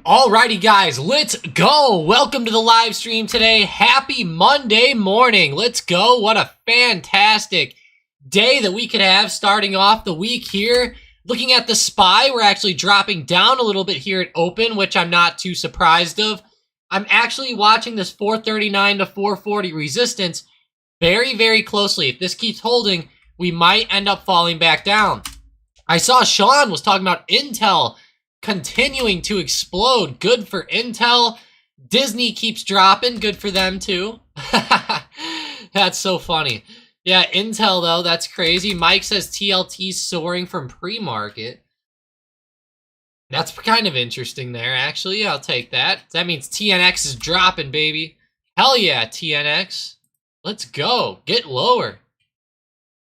Alrighty guys, let's go! Welcome to the live stream today. Happy Monday morning. Let's go. What a fantastic day that we could have starting off the week here. Looking at the SPY, we're actually dropping down a little bit here at open, which I'm not too surprised of. I'm actually watching this 439 to 440 resistance very, very closely. If this keeps holding, we might end up falling back down. I saw Sean was talking about Intel continuing to explode. Good for Intel. Disney keeps dropping. Good for them too. That's so funny. Yeah, Intel though, that's crazy. Mike says TLT's soaring from pre-market. That's kind of interesting there, actually. I'll take that. That means TNX is dropping, baby. Hell yeah, TNX. Let's go. Get lower.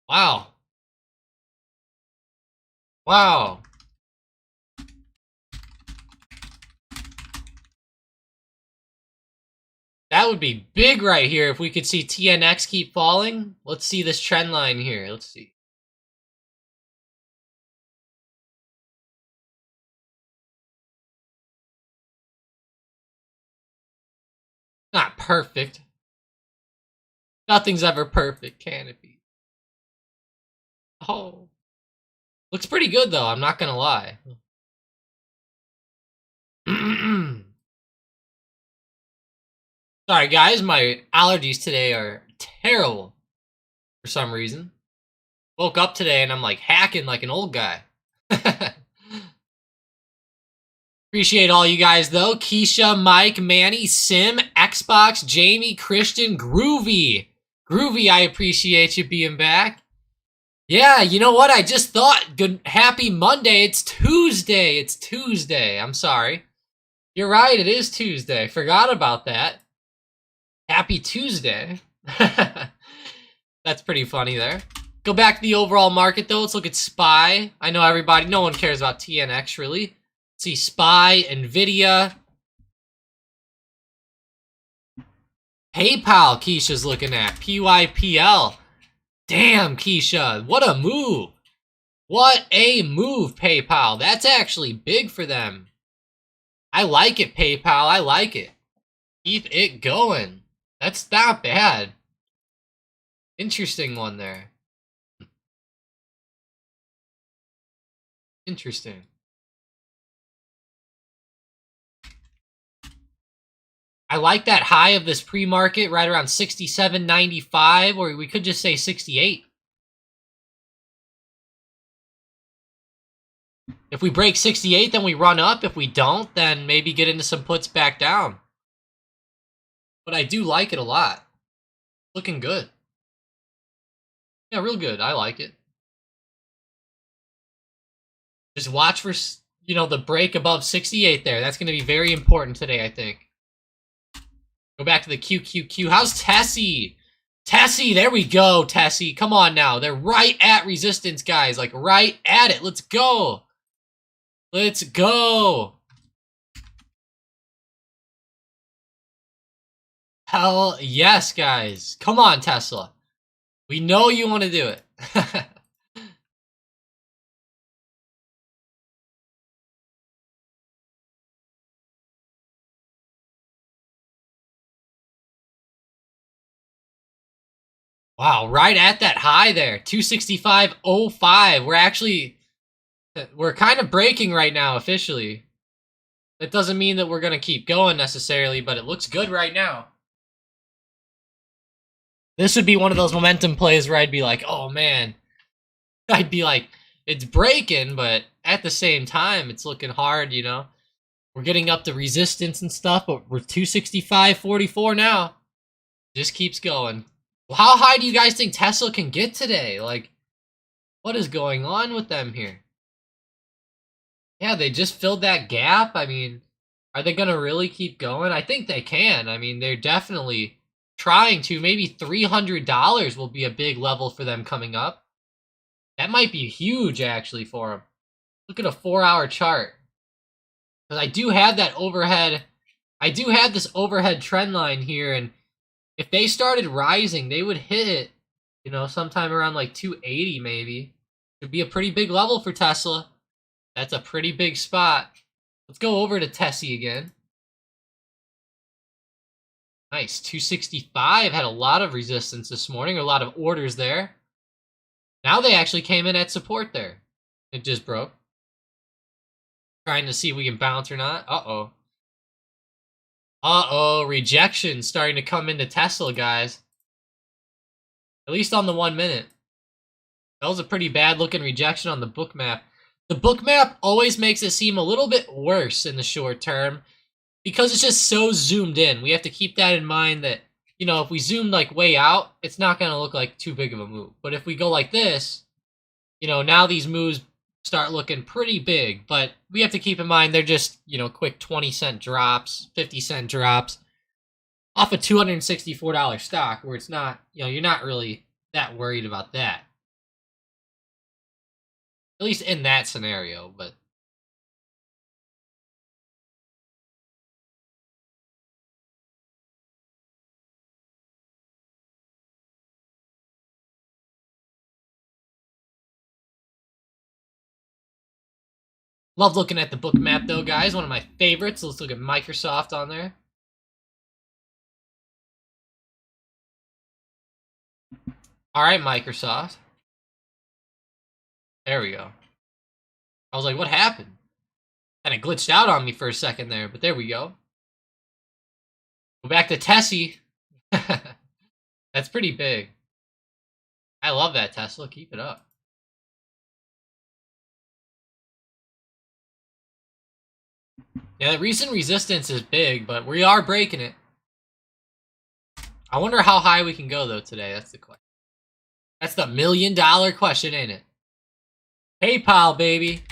Wow. Wow. That would be big right here if we could see TNX keep falling. Let's see this trend line here. Let's see. Not perfect. Nothing's ever perfect, can it be? Oh. Looks pretty good though, I'm not gonna lie. Sorry guys, my allergies today are terrible for some reason. Woke up today and I'm like hacking like an old guy. Appreciate all you guys though. Keisha, Mike, Manny, Sim, Xbox, Jamie, Christian, Groovy. Groovy, I appreciate you being back. Yeah, you know what? I just thought, good, happy Monday. It's Tuesday. It's Tuesday. I'm sorry. You're right, it is Tuesday. Forgot about that. Happy Tuesday. That's pretty funny there. Go back to the overall market though. Let's look at SPY. I know everybody, no one cares about TNX really. Let's see SPY, Nvidia. PayPal, Keisha's looking at. PYPL. Damn, Keisha, what a move. What a move, PayPal. That's actually big for them. I like it, PayPal. I like it. Keep it going. That's not bad. Interesting one there. Interesting. I like that high of this pre-market right around 67.95, or we could just say 68. If we break 68, then we run up. If we don't, then maybe get into some puts back down. But I do like it a lot. Looking good. Yeah, real good. I like it. Just watch for, you know, the break above 68 there. That's going to be very important today, I think. Go back to the QQQ. How's Tessie? Tessie, there we go, Tessie. Come on now. They're right at resistance, guys. Like, right at it. Let's go. Let's go. Hell yes, guys. Come on, Tesla. We know you want to do it. Wow, right at that high there. 265.05. We're kind of breaking right now officially. That doesn't mean that we're going to keep going necessarily, but it looks good right now. This would be one of those momentum plays where I'd be like, oh man. I'd be like, it's breaking, but at the same time, it's looking hard, you know? We're getting up to resistance and stuff, but we're 265.44 now. Just keeps going. Well, how high do you guys think Tesla can get today? Like, what is going on with them here? Yeah, they just filled that gap. I mean, are they going to really keep going? I think they can. I mean, they're definitely trying to. Maybe $300 will be a big level for them coming up. That might be huge, actually, for them. Look at a 4-hour chart. Because I do have that overhead. I do have this overhead trend line here, and if they started rising, they would hit it, you know, sometime around like 280 maybe. Could be a pretty big level for Tesla. That's a pretty big spot. Let's go over to Tessie again. Nice, 265 had a lot of resistance this morning, a lot of orders there. Now they actually came in at support there. It just broke. Trying to see if we can bounce or not. Uh-oh. Uh-oh, rejection starting to come into Tesla, guys. At least on the 1 minute. That was a pretty bad looking rejection on the book map. The book map always makes it seem a little bit worse in the short term because it's just so zoomed in. We have to keep that in mind that, you know, if we zoom like way out, it's not going to look like too big of a move. But if we go like this, you know, now these moves start looking pretty big. But we have to keep in mind they're just, you know, quick 20-cent drops, 50-cent drops off a $264 stock where it's not, you know, you're not really that worried about that. At least in that scenario, but love looking at the book map though, guys. One of my favorites. Let's look at Microsoft on there. All right, Microsoft. There we go. I was like, what happened? Kind of glitched out on me for a second there, but there we go. Go back to Tessie. That's pretty big. I love that, Tesla. Keep it up. Yeah, the recent resistance is big, but we are breaking it. I wonder how high we can go, though, today. That's the question. That's the $1 million question, ain't it? PayPal, baby.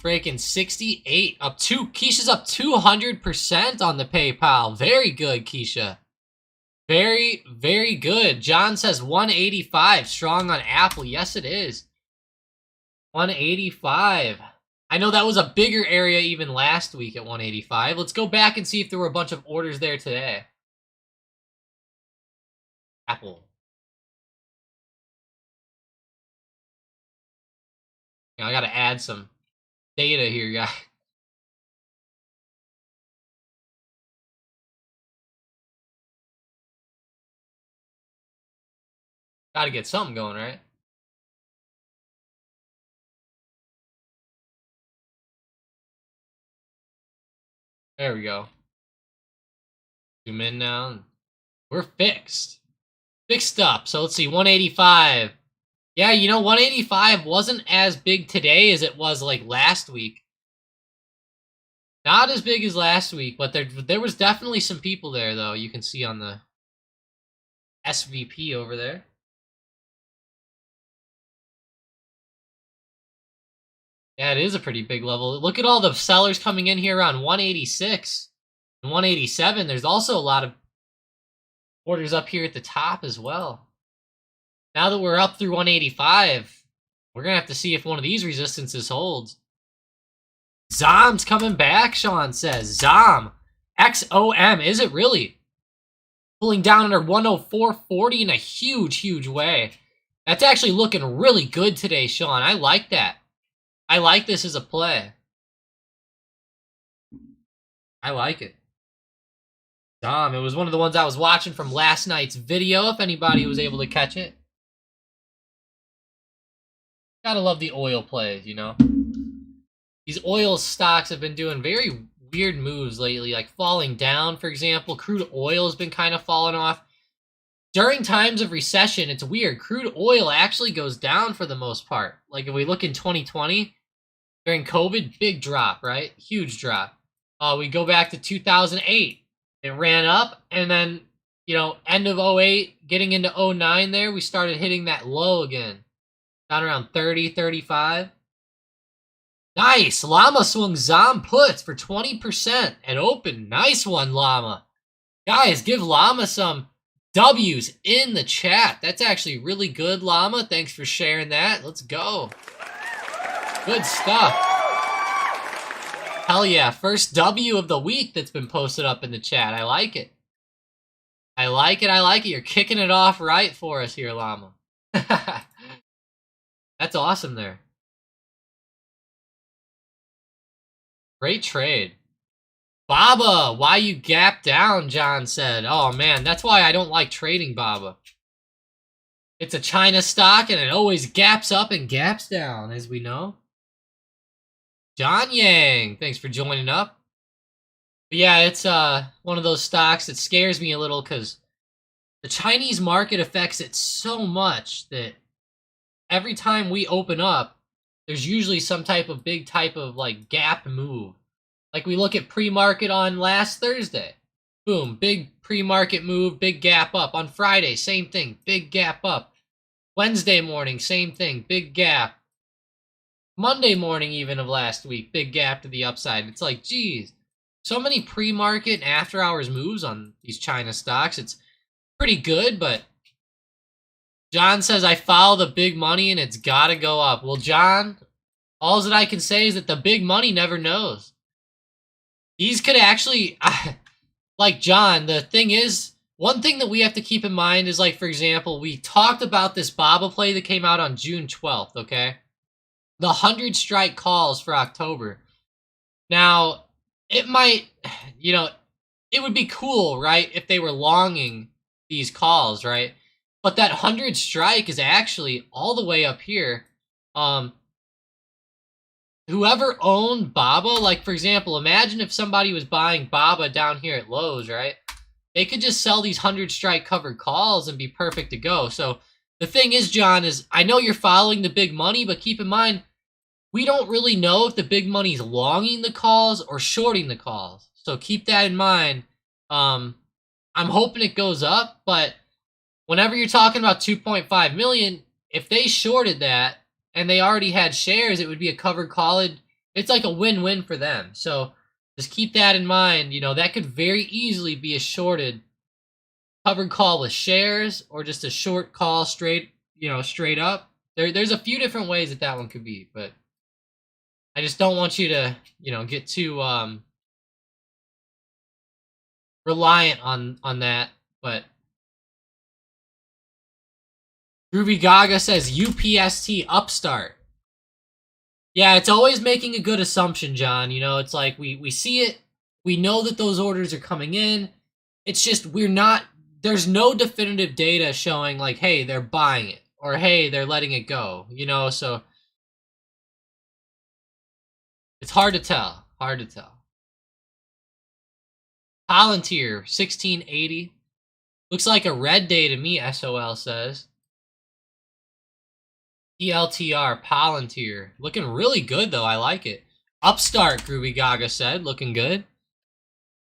Breaking 68. Up two. Keisha's up 200% on the PayPal. Very good, Keisha. Very, very good. John says 185. Strong on Apple. Yes, it is. 185. I know that was a bigger area even last week at 185. Let's go back and see if there were a bunch of orders there today. Apple. I gotta add some data here, guys. Gotta get something going, right? There we go. Zoom in now. We're fixed. Fixed up. So let's see, 185. Yeah, you know, 185 wasn't as big today as it was like last week. Not as big as last week, but there was definitely some people there, though. You can see on the SVP over there. Yeah, it is a pretty big level. Look at all the sellers coming in here around 186 and 187. There's also a lot of orders up here at the top as well. Now that we're up through 185, we're going to have to see if one of these resistances holds. Zom's coming back, Sean says. Zom. XOM. Is it really? Pulling down under 104.40 in a huge, huge way. That's actually looking really good today, Sean. I like that. I like this as a play. I like it. Zom. It was one of the ones I was watching from last night's video, if anybody was able to catch it. Gotta love the oil plays, you know? These oil stocks have been doing very weird moves lately, like falling down, for example. Crude oil has been kind of falling off. During times of recession, it's weird. Crude oil actually goes down for the most part. Like if we look in 2020, during COVID, big drop, right? Huge drop. We go back to 2008. It ran up, and then, you know, end of 08, getting into 09 there, we started hitting that low again. Down around 30, 35. Nice. Llama swung Zom puts for 20% at open. Nice one, Llama. Guys, give Llama some W's in the chat. That's actually really good, Llama. Thanks for sharing that. Let's go. Good stuff. Hell yeah. First W of the week that's been posted up in the chat. I like it. I like it. I like it. You're kicking it off right for us here, Llama. That's awesome there. Great trade. Baba, why you gap down, John said. Oh man, that's why I don't like trading Baba. It's a China stock and it always gaps up and gaps down, as we know. John Yang, thanks for joining up. But yeah, it's one of those stocks that scares me a little because the Chinese market affects it so much that every time we open up, there's usually some type of big type of like gap move. Like we look at pre-market on last Thursday. Boom, big pre-market move, big gap up. On Friday, same thing, big gap up. Wednesday morning, same thing, big gap. Monday morning even of last week, big gap to the upside. It's like, geez, so many pre-market and after-hours moves on these China stocks. It's pretty good, but John says, I follow the big money and it's got to go up. Well, John, all that I can say is that the big money never knows. These could actually, like John, the thing is, one thing that we have to keep in mind is, like, for example, we talked about this Baba play that came out on June 12th, okay? The 100 strike calls for October. Now, it might, you know, it would be cool, right, if they were longing these calls, right? But that 100 strike is actually all the way up here. Whoever owned Baba, like, for example, imagine if somebody was buying Baba down here at Lowe's, right? They could just sell these 100 strike covered calls and be perfect to go. So the thing is, John, is I know you're following the big money, but keep in mind, we don't really know if the big money's longing the calls or shorting the calls. So keep that in mind. I'm hoping it goes up, but whenever you're talking about 2.5 million, if they shorted that and they already had shares, it would be a covered call. It's like a win-win for them. So just keep that in mind. You know, that could very easily be a shorted covered call with shares or just a short call straight, you know, straight up. There's a few different ways that one could be, but I just don't want you to, you know, get too reliant on that. But Groovy Gaga says UPST Upstart. Yeah, it's always making a good assumption, John. You know, it's like we see it. We know that those orders are coming in. It's just there's no definitive data showing like, hey, they're buying it or hey, they're letting it go. You know, so it's hard to tell. Hard to tell. Palantir 1680. Looks like a red day to me, SOL says. PLTR, Palantir. Looking really good, though. I like it. Upstart, Groovy Gaga said. Looking good.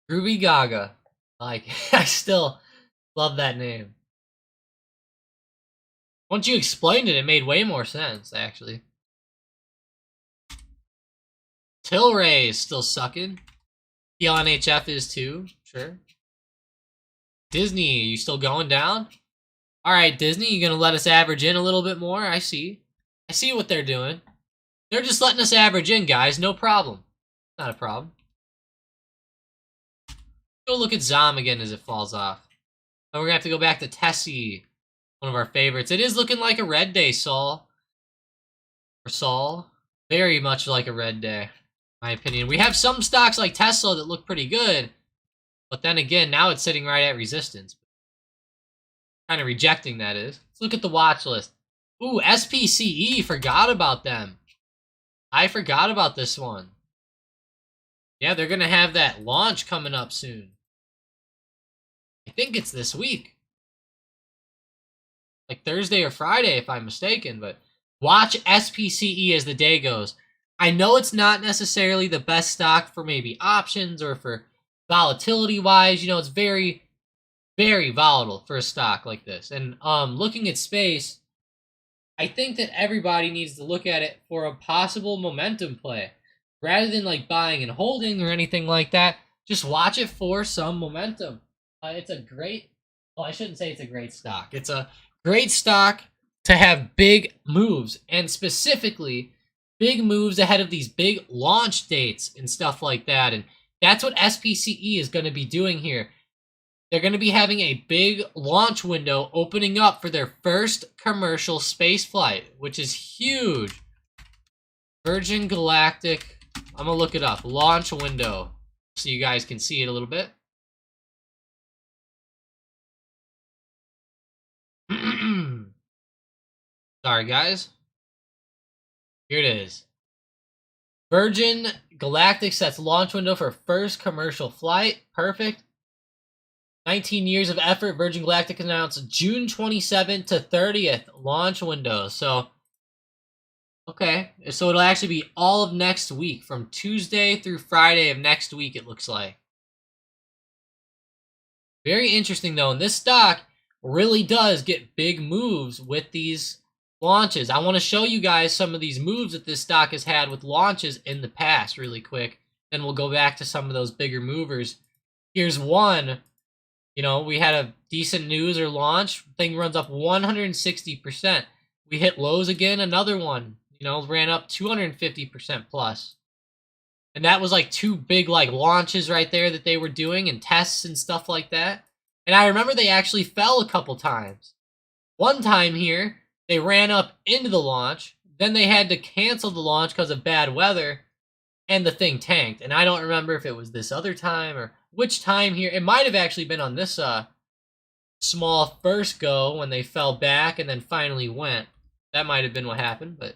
Groovy Gaga. Like, I still love that name. Once you explained it, it made way more sense, actually. Tilray is still sucking. PLNHF is too, sure. Disney, you still going down? Alright, Disney, you gonna let us average in a little bit more? I see what they're doing. They're just letting us average in, guys. No problem. Not a problem. Go look at Zom again as it falls off. Then we're gonna have to go back to Tessie, one of our favorites. It is looking like a red day, Saul. Or Saul. Very much like a red day, in my opinion. We have some stocks like Tesla that look pretty good, but then again, now it's sitting right at resistance. Kind of rejecting, that is. Let's look at the watch list. Ooh, SPCE, forgot about them. I forgot about this one. Yeah, they're going to have that launch coming up soon. I think it's this week. Like Thursday or Friday, if I'm mistaken, but watch SPCE as the day goes. I know it's not necessarily the best stock for maybe options or for volatility-wise. You know, it's very, very volatile for a stock like this. And looking at space, I think that everybody needs to look at it for a possible momentum play. Rather than like buying and holding or anything like that, just watch it for some momentum. It's a great, well, I shouldn't say it's a great stock. It's a great stock to have big moves, and specifically big moves ahead of these big launch dates and stuff like that. And that's what SPCE is going to be doing here. They're going to be having a big launch window opening up for their first commercial space flight, which is huge. Virgin Galactic, I'm going to look it up. Launch window. so you guys can see it a little bit. Sorry, guys. Here it is. Virgin Galactic sets launch window for first commercial flight. Perfect. 19 years of effort. Virgin Galactic announced June 27th to 30th launch window. So, okay. So it'll actually be all of next week, from Tuesday through Friday of next week, it looks like. Very interesting, though. And this stock really does get big moves with these launches. I want to show you guys some of these moves that this stock has had with launches in the past really quick. Then we'll go back to some of those bigger movers. Here's one. You know, we had a decent news or launch. Thing runs up 160%. We hit lows again. Another one, you know, ran up 250% plus. And that was like two big like launches right there that they were doing and tests and stuff like that. And I remember they actually fell a couple times. One time here, they ran up into the launch. Then they had to cancel the launch because of bad weather. And the thing tanked. And I don't remember if it was this other time or which time here. It might have actually been on this small first go when they fell back and then finally went. That might have been what happened, but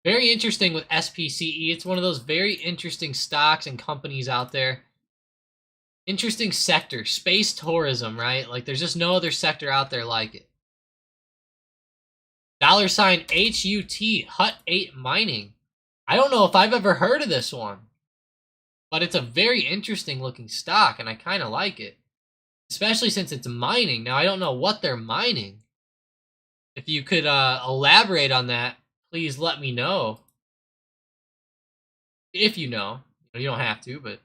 very interesting with SPCE. It's one of those very interesting stocks and companies out there. Interesting sector, space tourism, right? Like there's just no other sector out there like it. $HUT, Hut8 Mining. I don't know if I've ever heard of this one, but it's a very interesting looking stock and I kind of like it, especially since it's mining. Now I don't know what they're mining. If you could elaborate on that, please let me know. If you know. You don't have to, but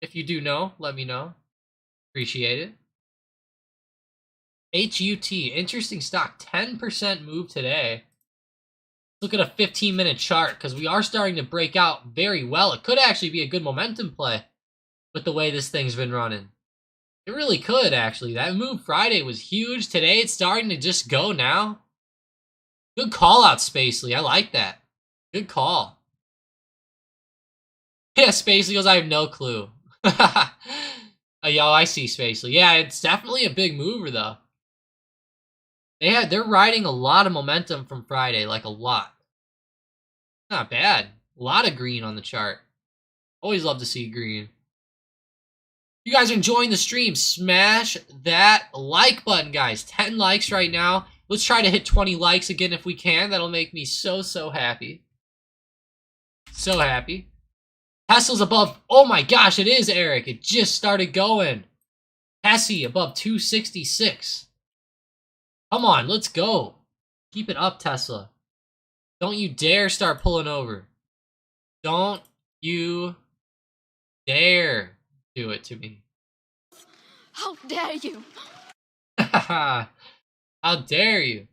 if you do know, let me know. Appreciate it. HUT, interesting stock. 10% move today. Look at a 15-minute chart because we are starting to break out very well. It could actually be a good momentum play with the way this thing's been running. It really could, actually. That move Friday was huge. Today, it's starting to just go now. Good call out, Spacely. I like that. Good call. Yeah, Spacely goes, I have no clue. Yo, I see Spacely. Yeah, it's definitely a big mover, though. They're riding a lot of momentum from Friday, like a lot. Not bad. A lot of green on the chart. Always love to see green. You guys are enjoying the stream, smash that like button, guys. 10 likes right now. Let's try to hit 20 likes again if we can. That'll make me so happy. So happy. Tesla's above. Oh my gosh, it is, Eric. It just started going. Tessie above 266. Come on, let's go. Keep it up, Tesla. Don't you dare start pulling over. Don't you dare do it to me. How dare you? How dare you?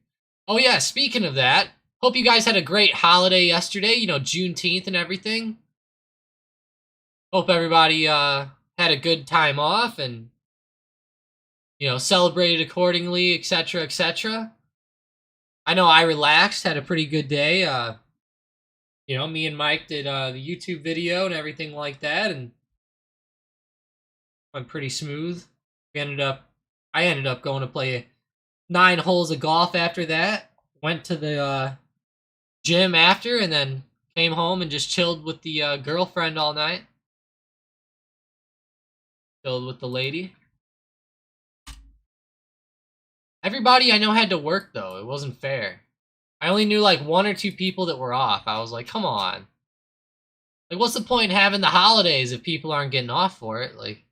Oh yeah, speaking of that, hope you guys had a great holiday yesterday, you know, Juneteenth and everything. Hope everybody had a good time off and, you know, celebrated accordingly, etc., etc. I know I relaxed, had a pretty good day. You know, me and Mike did the YouTube video and everything like that, and went pretty smooth. I ended up going to play 9 holes of golf after that. Went to the gym after, and then came home and just chilled with the girlfriend all night. Chilled with the lady. Everybody I know had to work, though. It wasn't fair. I only knew like 1 or 2 people that were off. I was like, come on. Like, what's the point in having the holidays if people aren't getting off for it? Like,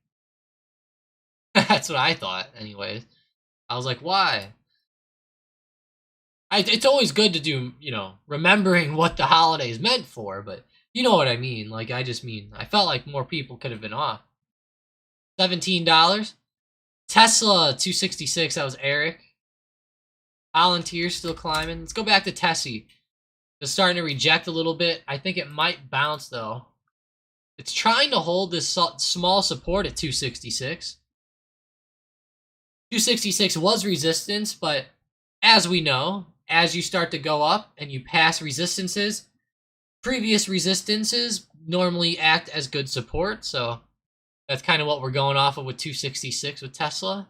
that's what I thought, anyways. I was like, why? It's always good to do, you know, remembering what the holidays meant for, but you know what I mean. Like, I just mean, I felt like more people could have been off. $17. Tesla 266. That was Eric. Volunteer still climbing. Let's go back to Tessie. It's starting to reject a little bit. I think it might bounce though. It's trying to hold this small support at 266. 266 was resistance, but as we know, as you start to go up and you pass resistances, previous resistances normally act as good support, so that's kind of what we're going off of with 266 with Tesla.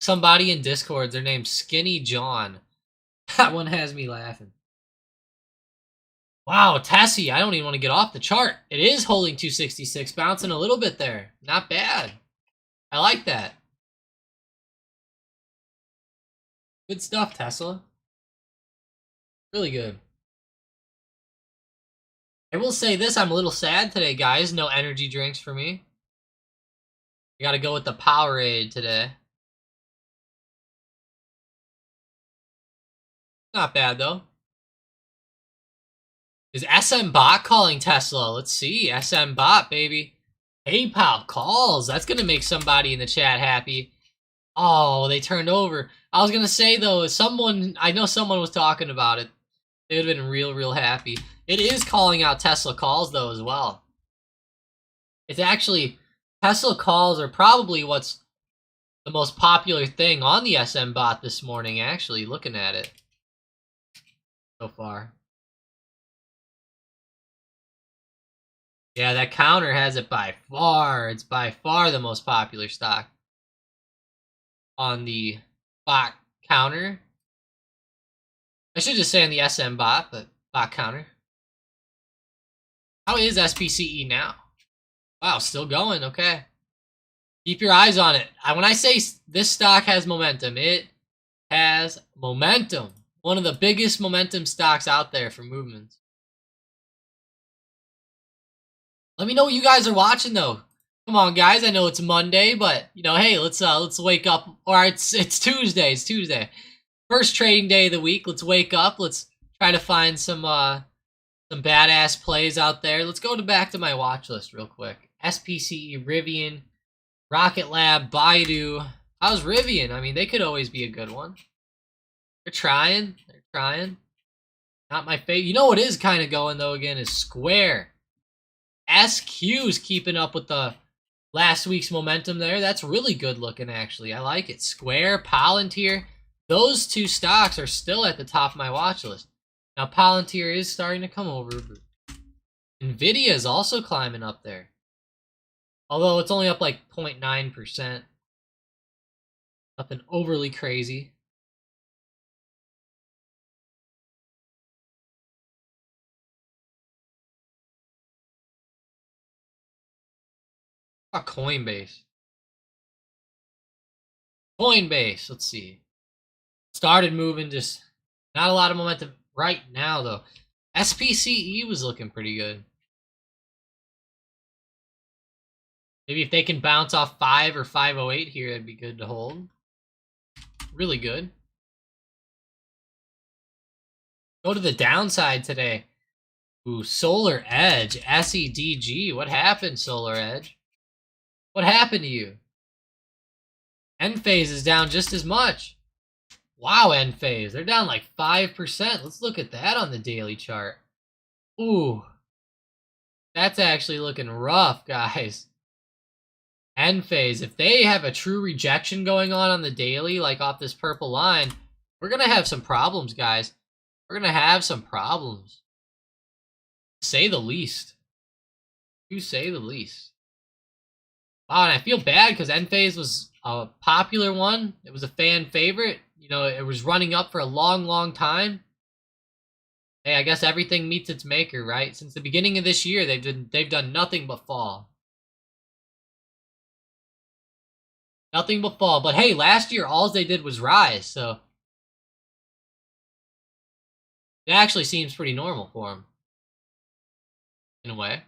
Somebody in Discord, their name's Skinny John. That one has me laughing. Wow, Tessie, I don't even want to get off the chart. It is holding 266, bouncing a little bit there. Not bad. I like that. Good stuff, Tesla. Really good. I will say this, I'm a little sad today, guys. No energy drinks for me. I gotta go with the Powerade today. Not bad, though. Is SM Bot calling Tesla? Let's see. SM Bot, baby. PayPal calls. That's gonna make somebody in the chat happy. Oh, they turned over. I was gonna say, though, I know someone was talking about it. They would have been real happy. It is calling out Tesla calls, though, as well. It's actually, Tesla calls are probably what's the most popular thing on the SM Bot this morning, actually, looking at it so far. Yeah, that counter has it by far. It's by far the most popular stock on the bot counter. I should just say on the SM Bot, but bot counter. How is SPCE now? Wow, still going. Okay. Keep your eyes on it. When I say this stock has momentum, it has momentum. One of the biggest momentum stocks out there for movements. Let me know what you guys are watching, though. Come on, guys. I know it's Monday, but you know, hey, let's wake up. Or it's Tuesday. It's Tuesday. First trading day of the week. Let's wake up. Let's try to find some badass plays out there. Let's go back to my watch list real quick. SPCE, Rivian, Rocket Lab, Baidu. How's Rivian? I mean, they could always be a good one. They're trying. They're trying. Not my favorite. You know what is kind of going, though, again, is Square. SQ's keeping up with the last week's momentum there. That's really good looking, actually. I like it. Square, Palantir. Those two stocks are still at the top of my watch list. Now, Palantir is starting to come over. Nvidia is also climbing up there. Although it's only up like 0.9%. Nothing overly crazy. How about Coinbase? Coinbase, let's see. Started moving, just not a lot of momentum right now, though. SPCE was looking pretty good. Maybe if they can bounce off 5 or 508 here, that'd be good to hold. Really good. Go to the downside today. Ooh, Solar Edge, SEDG. What happened, Solar Edge? What happened to you? Enphase is down just as much. Wow, Enphase. They're down like 5%. Let's look at that on the daily chart. Ooh. That's actually looking rough, guys. Enphase, if they have a true rejection going on the daily, like off this purple line, we're going to have some problems, guys. We're going to have some problems. To say the least. To say the least. Wow, and I feel bad because Enphase was a popular one. It was a fan favorite. You know, it was running up for a long time. Hey, I guess everything meets its maker, right? Since the beginning of this year, they've done nothing but fall. Nothing but fall. But hey, last year, all they did was rise, so it actually seems pretty normal for them. In a way.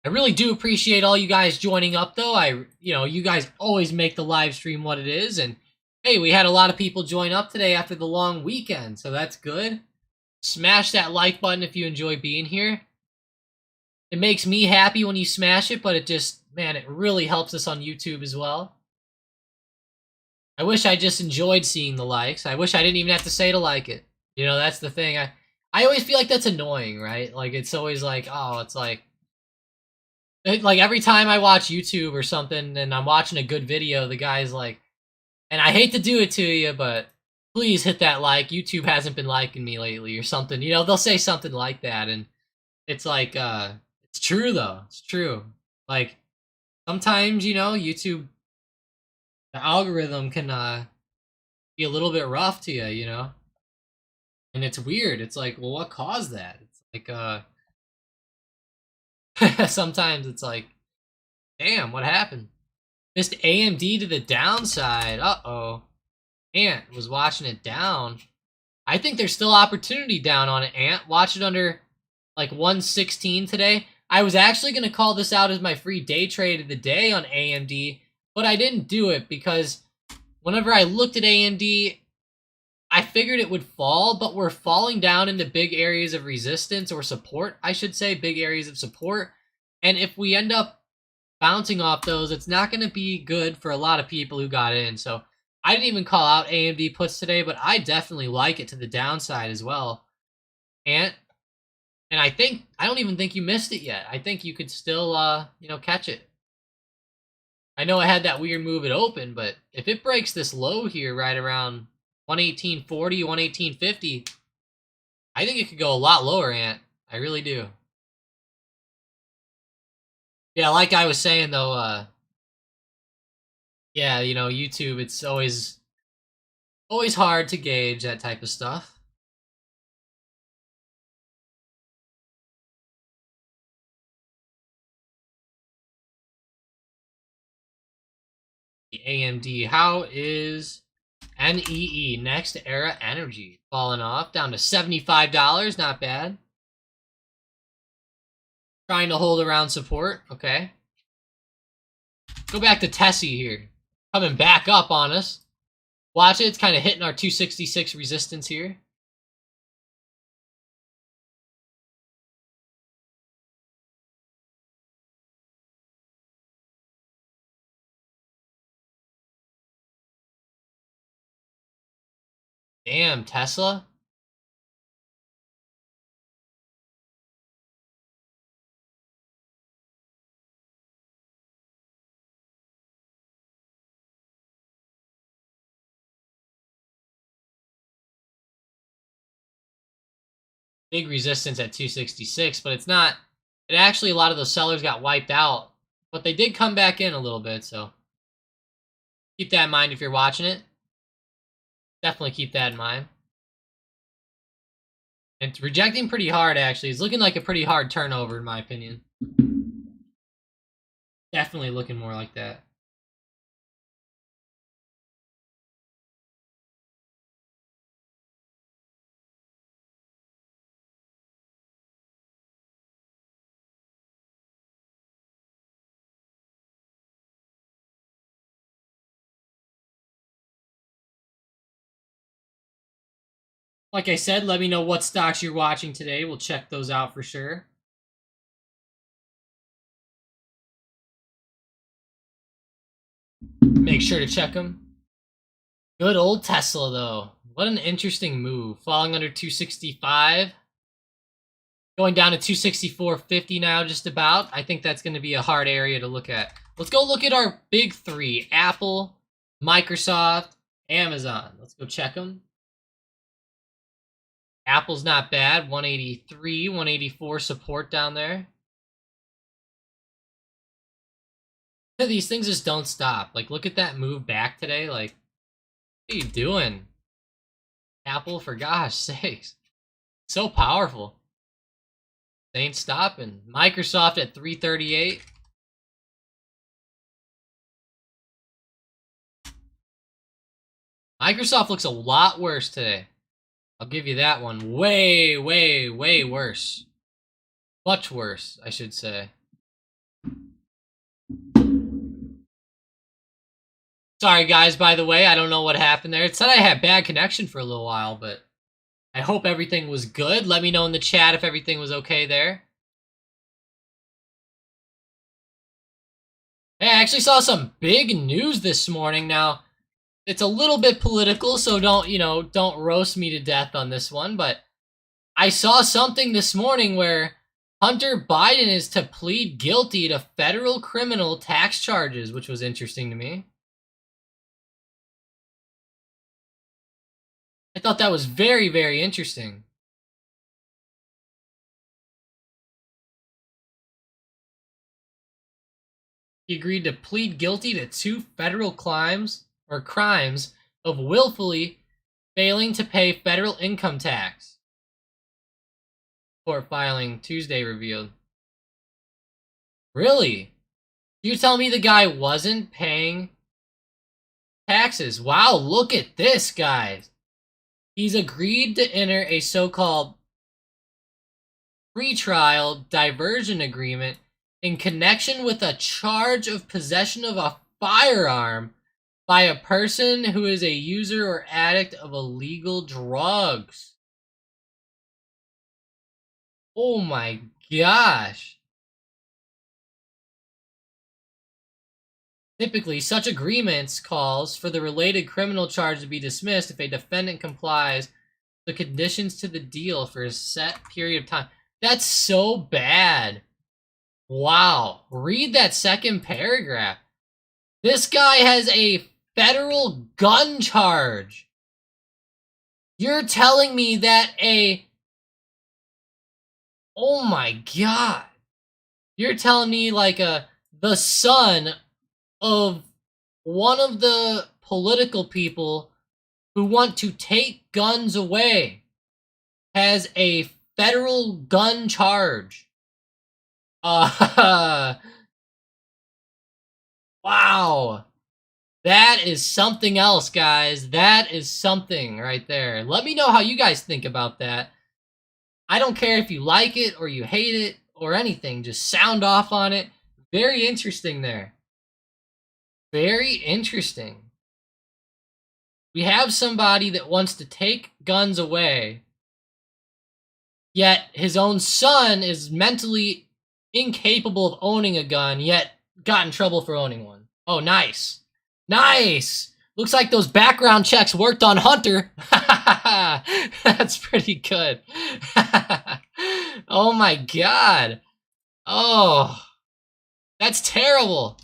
I really do appreciate all you guys joining up, though. You guys always make the live stream what it is, and hey, we had a lot of people join up today after the long weekend, so that's good. Smash that like button if you enjoy being here. It makes me happy when you smash it, but it just, man, it really helps us on YouTube as well. I wish I just enjoyed seeing the likes. I wish I didn't even have to say to like it. You know, that's the thing. I always feel like that's annoying, right? Like, it's always like, oh, it's like, Like every time I watch YouTube or something and I'm watching a good video, the guy's like, and I hate to do it to you, but please hit that like. YouTube hasn't been liking me lately or something. You know, they'll say something like that, and it's like, it's true though. It's true. Like sometimes, you know, YouTube, the algorithm can be a little bit rough to you, you know, and it's weird. It's like, well, what caused that? It's like, sometimes it's like, damn, what happened? Missed AMD to the downside. Uh-oh. Ant was watching it down. I think there's still opportunity down on it, Ant. Watch it under like 116 today. I was actually going to call this out as my free day trade of the day on AMD, but I didn't do it because whenever I looked at AMD, I figured it would fall, but we're falling down into big areas of resistance or support, I should say, big areas of support. And if we end up bouncing off those, it's not going to be good for a lot of people who got in. So I didn't even call out AMD puts today, but I definitely like it to the downside as well. And I don't even think you missed it yet. I think you could still, you know, catch it. I know I had that weird move at open, but if it breaks this low here right around 118.40, 118.50, I think it could go a lot lower, Ant. I really do. Yeah, like I was saying though, yeah, you know, YouTube, it's always hard to gauge that type of stuff. The AMD, how is NEE, Next Era Energy, falling off down to $75, not bad. Trying to hold around support, okay. Go back to Tessie here, coming back up on us. Watch it, it's kind of hitting our 266 resistance here. Damn, Tesla. Big resistance at 266, but it's not. It actually, a lot of those sellers got wiped out, but they did come back in a little bit, so keep that in mind if you're watching it. Definitely keep that in mind. And it's rejecting pretty hard, actually. It's looking like a pretty hard turnover, in my opinion. Definitely looking more like that. Like I said, let me know what stocks you're watching today. We'll check those out for sure. Make sure to check them. Good old Tesla, though. What an interesting move. Falling under 265. Going down to 264.50 now, just about. I think that's going to be a hard area to look at. Let's go look at our big three. Apple, Microsoft, Amazon. Let's go check them. Apple's not bad. 183, 184 support down there. These things just don't stop. Like, look at that move back today. Like, what are you doing? Apple, for gosh sakes. So powerful. They ain't stopping. Microsoft at 338. Microsoft looks a lot worse today. I'll give you that one. Way, way, way worse. Much worse, I should say. Sorry, guys, by the way, I don't know what happened there. It said I had bad connection for a little while, but I hope everything was good. Let me know in the chat if everything was okay there. Hey, I actually saw some big news this morning. Now, it's a little bit political, so don't roast me to death on this one, but I saw something this morning where Hunter Biden is to plead guilty to federal criminal tax charges, which was interesting to me. I thought that was very, very interesting. He agreed to plead guilty to 2 federal crimes of willfully failing to pay federal income tax. Court filing Tuesday revealed. Really? You tell me the guy wasn't paying taxes? Wow, look at this, guys. He's agreed to enter a so-called pretrial diversion agreement in connection with a charge of possession of a firearm by a person who is a user or addict of illegal drugs. Oh my gosh. Typically, such agreements calls for the related criminal charge to be dismissed if a defendant complies with the conditions to the deal for a set period of time. That's so bad. Wow. Read that second paragraph. This guy has a federal gun charge. You're telling me that oh my god. You're telling me like the son of one of the political people who want to take guns away has a federal gun charge. Wow. That is something else, guys. That is something right there. Let me know how you guys think about that. I don't care if you like it or you hate it or anything. Just sound off on it. Very interesting there. Very interesting. We have somebody that wants to take guns away, yet his own son is mentally incapable of owning a gun, yet got in trouble for owning one. Oh, nice. Nice! Looks like those background checks worked on Hunter. That's pretty good. Oh my god. Oh, that's terrible.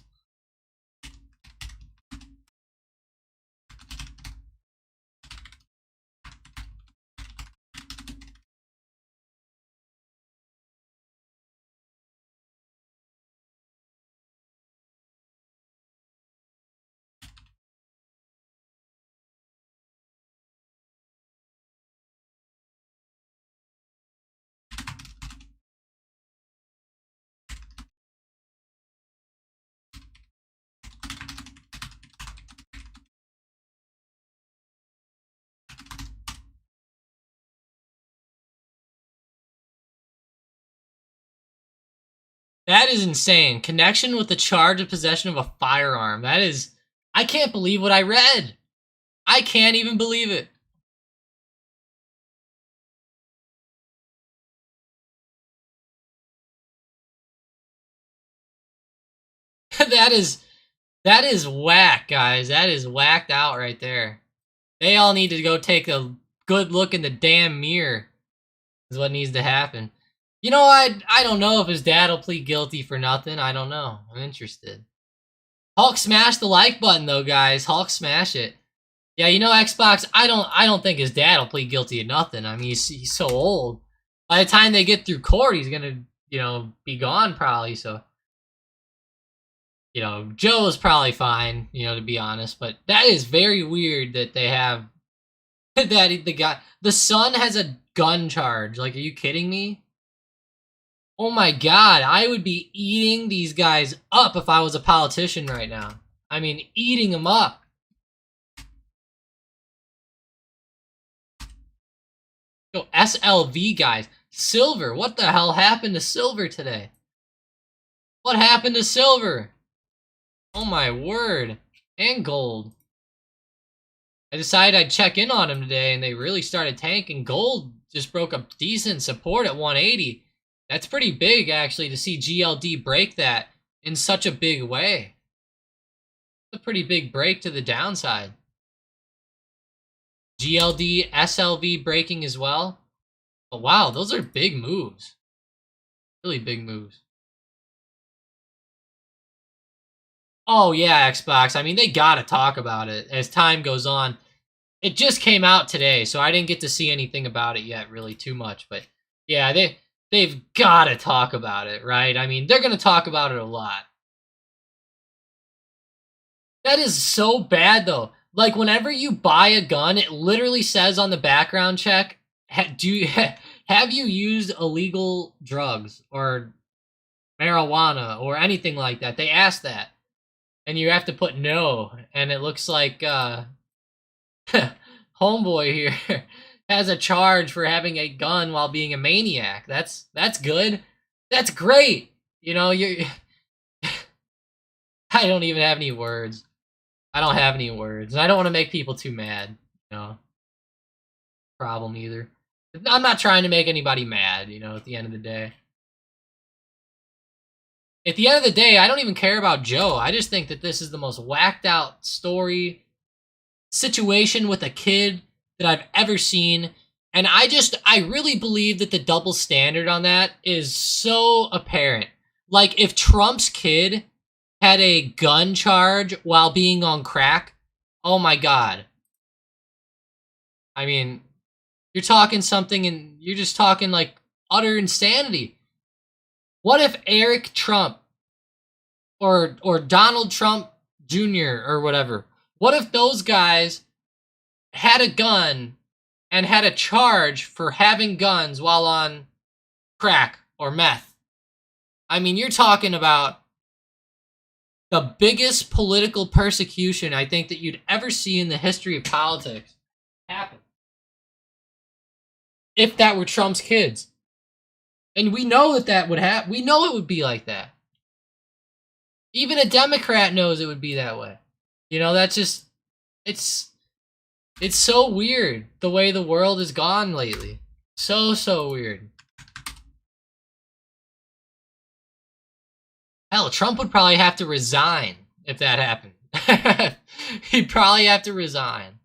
That is insane. Connection with the charge of possession of a firearm. That is... I can't believe what I read. I can't even believe it. That is whack, guys. That is whacked out right there. They all need to go take a good look in the damn mirror. Is what needs to happen. You know, I don't know if his dad will plead guilty for nothing. I don't know. I'm interested. Hulk smash the like button though, guys. Hulk smash it. Yeah, you know, Xbox, I don't think his dad will plead guilty to nothing. I mean, he's so old. By the time they get through court, he's gonna, you know, be gone probably, so. You know, Joe's probably fine, you know, to be honest, but that is very weird that they have that the son has a gun charge. Like, are you kidding me? Oh my god, I would be eating these guys up if I was a politician right now. I mean, eating them up. Yo, SLV guys. Silver, what the hell happened to Silver today? What happened to Silver? Oh my word. And Gold. I decided I'd check in on them today, and they really started tanking. Gold just broke up decent support at 180. That's pretty big, actually, to see GLD break that in such a big way. It's a pretty big break to the downside. GLD, SLV breaking as well. Oh, wow, those are big moves. Really big moves. Oh yeah, Xbox. I mean, they gotta talk about it as time goes on. It just came out today, so I didn't get to see anything about it yet, really too much. But yeah, they've gotta talk about it, right? I mean, they're gonna talk about it a lot. That is so bad though. Like whenever you buy a gun, it literally says on the background check, "Do you have you used illegal drugs or marijuana or anything like that?" They ask that, and you have to put no, and it looks like homeboy here has a charge for having a gun while being a maniac. That's good. That's great. You know, you I don't even have any words. I don't have any words. And I don't want to make people too mad, you know. Problem either. I'm not trying to make anybody mad, you know, at the end of the day. At the end of the day, I don't even care about Joe. I just think that this is the most whacked out story situation with a kid that I've ever seen. And I really believe that the double standard on that is so apparent. Like, if Trump's kid had a gun charge while being on crack, oh my god. I mean, you're talking something and you're just talking like utter insanity. What if Eric Trump or Donald Trump Jr. or whatever, what if those guys had a gun and had a charge for having guns while on crack or meth? I mean, you're talking about the biggest political persecution I think that you'd ever see in the history of politics happen. If that were Trump's kids. And we know that would happen. We know it would be like that. Even a Democrat knows it would be that way. You know, that's just it's so weird the way the world has gone lately. So weird. Hell, Trump would probably have to resign if that happened. He'd probably have to resign.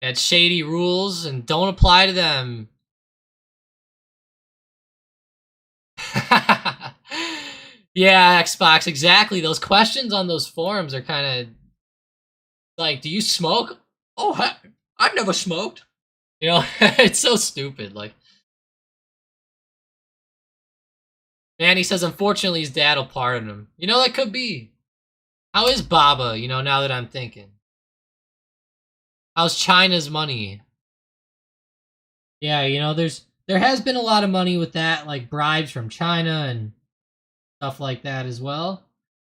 That's shady rules and don't apply to them. Yeah, Xbox, exactly. Those questions on those forums are kind of like, do you smoke? Oh, I've never smoked. You know, it's so stupid. Like, man, he says, unfortunately, his dad will pardon him. You know, that could be. How is Baba, you know, now that I'm thinking? How's China's money? Yeah, you know, there has been a lot of money with that, like bribes from China and stuff like that as well.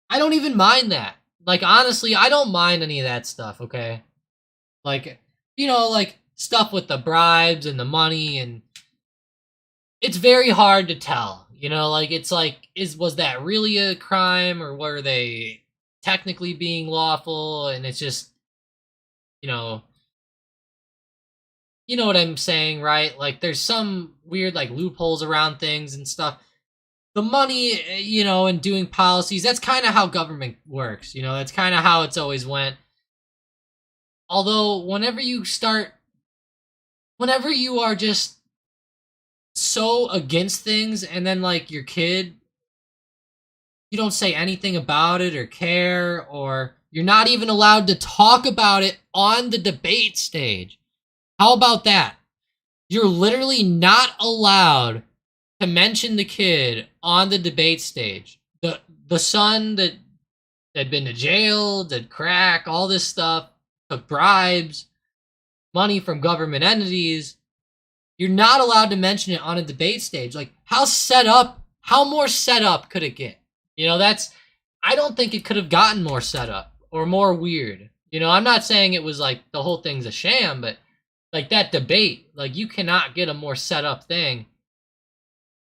I don't even mind that. Like, honestly, I don't mind any of that stuff, okay? Like, you know, like stuff with the bribes and the money, and it's very hard to tell. You know, like it's like was that really a crime or were they technically being lawful? And it's just, you know, you know what I'm saying, right? Like there's some weird like loopholes around things and stuff. The money, you know, and doing policies, that's kind of how government works. You know, that's kind of how it's always went. Although whenever you are just so against things and then like your kid, you don't say anything about it or care, or you're not even allowed to talk about it on the debate stage. How about that? You're literally not allowed to mention the kid on the debate stage. The son that had been to jail, did crack, all this stuff, took bribes, money from government entities. You're not allowed to mention it on a debate stage. Like, how more set up could it get? You know, I don't think it could have gotten more set up or more weird. You know, I'm not saying it was like the whole thing's a sham, but like that debate, like you cannot get a more set up thing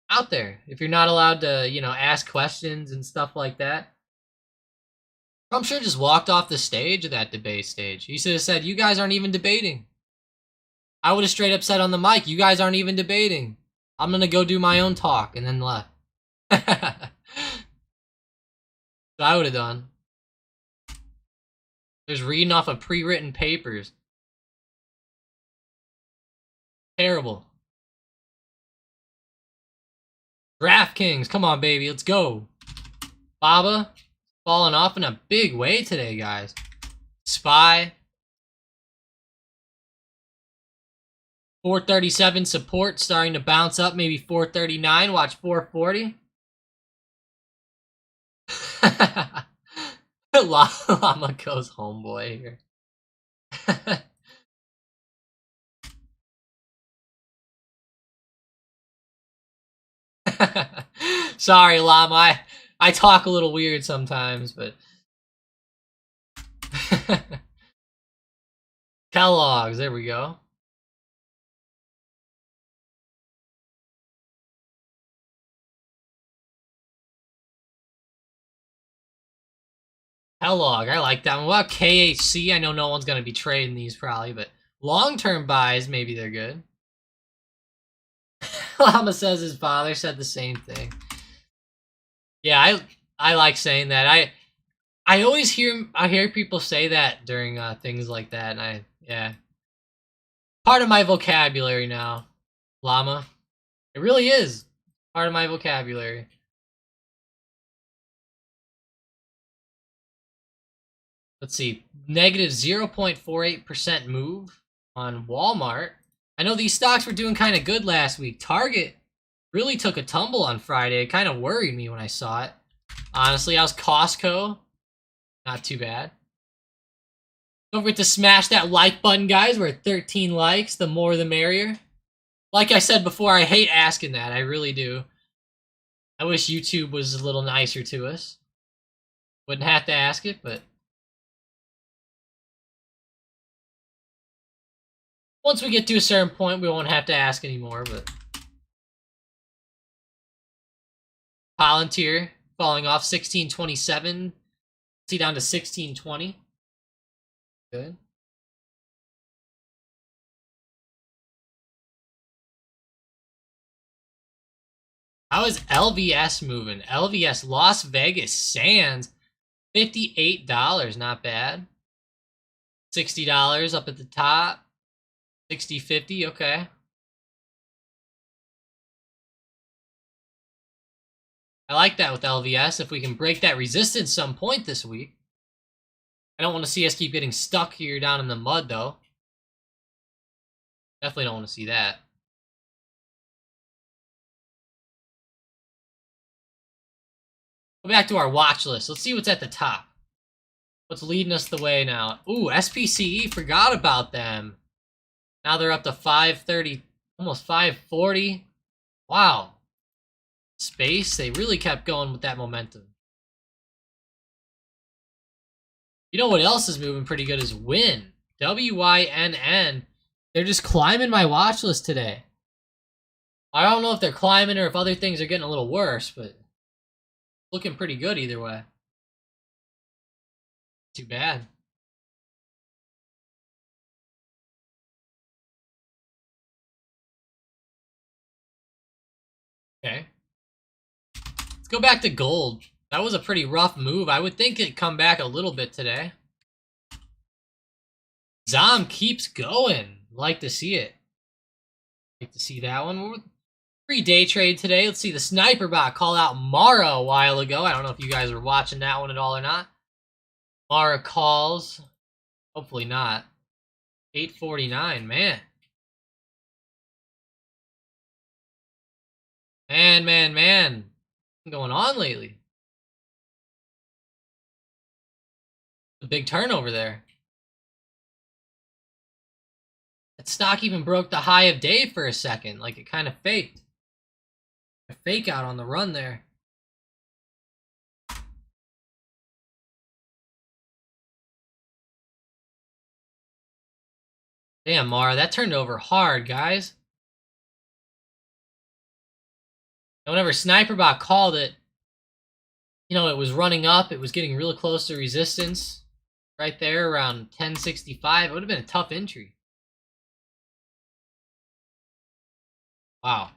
out there if you're not allowed to, you know, ask questions and stuff like that. Trump sure just walked off the stage of that debate stage. He should have said, "You guys aren't even debating." I would have straight up said on the mic, "You guys aren't even debating. I'm gonna go do my own talk," and then left. That's what I would have done. Just reading off of pre-written papers. Terrible. DraftKings, come on, baby, let's go. Baba, falling off in a big way today, guys. Spy. 437 support starting to bounce up, maybe 439. Watch 440. Llama goes homeboy here. Sorry, Llama. I talk a little weird sometimes, but Kellogg's, there we go. Kellogg, I like that one. What about KHC? I know no one's going to be trading these probably, but long-term buys, maybe they're good. Llama says his father said the same thing. Yeah, I like saying that. I always hear people say that during things like that, and yeah. Part of my vocabulary now, Llama. It really is part of my vocabulary. Let's see, negative 0.48% move on Walmart. I know these stocks were doing kind of good last week. Target really took a tumble on Friday. It kind of worried me when I saw it. Honestly, I was Costco. Not too bad. Don't forget to smash that like button, guys. We're at 13 likes. The more the merrier. Like I said before, I hate asking that. I really do. I wish YouTube was a little nicer to us. Wouldn't have to ask it, but once we get to a certain point, we won't have to ask anymore, but Palantir falling off 1627. See down to 1620. Good. How is LVS moving? LVS Las Vegas Sands, $58. Not bad. $60 up at the top. 60.50. Okay. I like that with LVS. If we can break that resistance some point this week. I don't want to see us keep getting stuck here down in the mud, though. Definitely don't want to see that. Go back to our watch list. Let's see what's at the top. What's leading us the way now? Ooh, SPCE, forgot about them. Now they're up to 530, almost 540. Wow. Space, they really kept going with that momentum. You know what else is moving pretty good is Wynn. WYNN. They're just climbing my watch list today. I don't know if they're climbing or if other things are getting a little worse, but looking pretty good either way. Too bad. Okay. Let's go back to gold. That was a pretty rough move. I would think it'd come back a little bit today. Zom keeps going. Like to see it. Like to see that one. Free day trade today. Let's see the sniper bot call out Mara a while ago. I don't know if you guys were watching that one at all or not. Mara calls. Hopefully not. 849, man. Man. What's going on lately? A big turnover there. That stock even broke the high of day for a second. Like it kind of faked. A fake out on the run there. Damn, Mara, that turned over hard, guys. And whenever SniperBot called it, you know, it was running up. It was getting real close to resistance. Right there around 1065. It would have been a tough entry. Wow.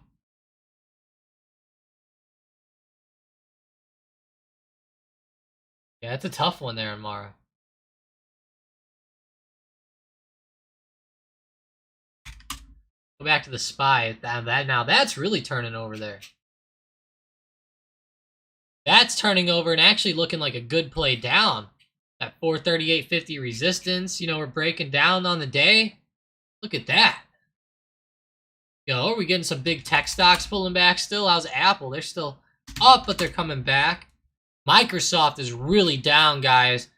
Yeah, it's a tough one there, Mara. Go back to the SPY. Now that's really turning over there. That's turning over and actually looking like a good play down. That 438.50 resistance. You know, we're breaking down on the day. Look at that. Yo, are we getting some big tech stocks pulling back still? How's Apple? They're still up, but they're coming back. Microsoft is really down, guys.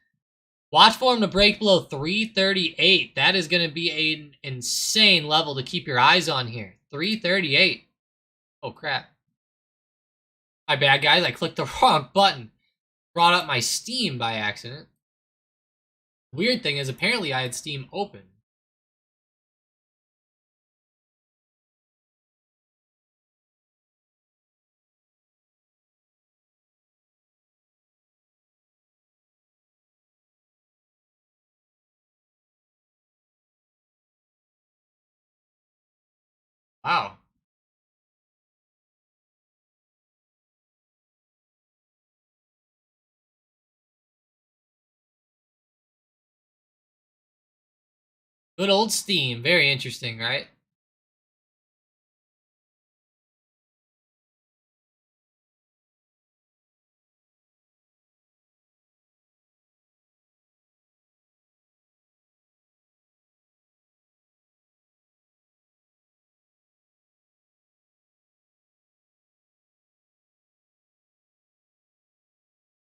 Watch for them to break below 338. That is going to be an insane level to keep your eyes on here. 338. Oh, crap. My bad, guys. I clicked the wrong button. Brought up my Steam by accident. Weird thing is, apparently I had Steam open. Wow. Good old Steam. Very interesting, right?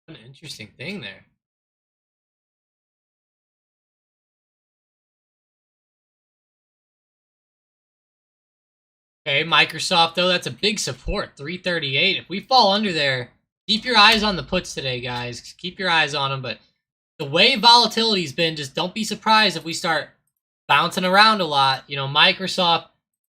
What an interesting thing there. Okay, Microsoft, though, that's a big support. 338. If we fall under there, keep your eyes on the puts today, guys. Keep your eyes on them. But the way volatility's been, just don't be surprised if we start bouncing around a lot. You know, Microsoft,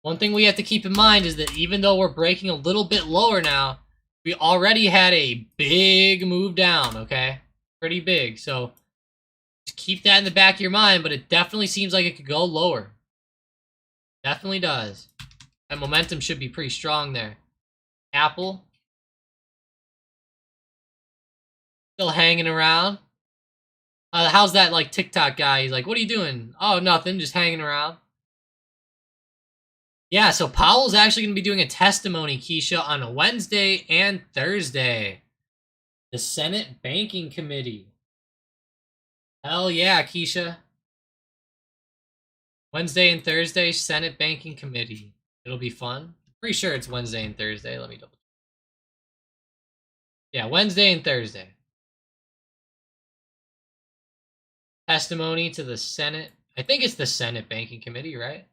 one thing we have to keep in mind is that even though we're breaking a little bit lower now, we already had a big move down, okay? Pretty big. So just keep that in the back of your mind, but it definitely seems like it could go lower. Definitely does. That momentum should be pretty strong there. Apple. Still hanging around. How's that, like, TikTok guy? He's like, what are you doing? Oh, nothing. Just hanging around. Yeah, so Powell's actually going to be doing a testimony, Keisha, on Wednesday and Thursday. The Senate Banking Committee. Hell yeah, Keisha. Wednesday and Thursday, Senate Banking Committee. It'll be fun. Pretty sure it's Wednesday and Thursday. Let me double check. Yeah, Wednesday and Thursday. Testimony to the Senate. I think it's the Senate Banking Committee, right?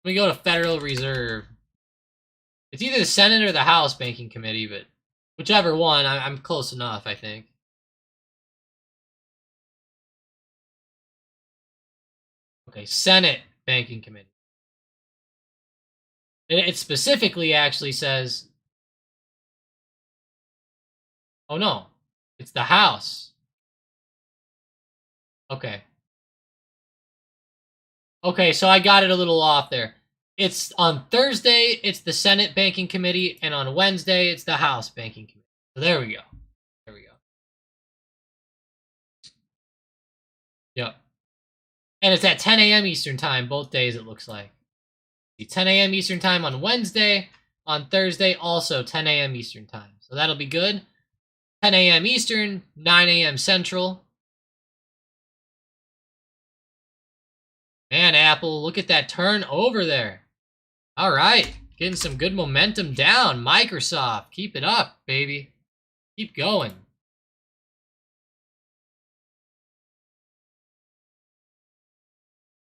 Let me go to Federal Reserve. It's either the Senate or the House Banking Committee, but whichever one, I'm close enough, I think. Okay, Senate Banking Committee. It specifically actually says, oh no, it's the House. Okay. Okay, so I got it a little off there. It's on Thursday, it's the Senate Banking Committee, and on Wednesday, it's the House Banking Committee. So there we go. There we go. Yep. And it's at 10 a.m. Eastern Time, both days, it looks like. 10 a.m. Eastern Time on Wednesday. On Thursday, also 10 a.m. Eastern Time. So that'll be good. 10 a.m. Eastern, 9 a.m. Central. Man, Apple, look at that turn over there. All right. Getting some good momentum down. Microsoft, keep it up, baby. Keep going.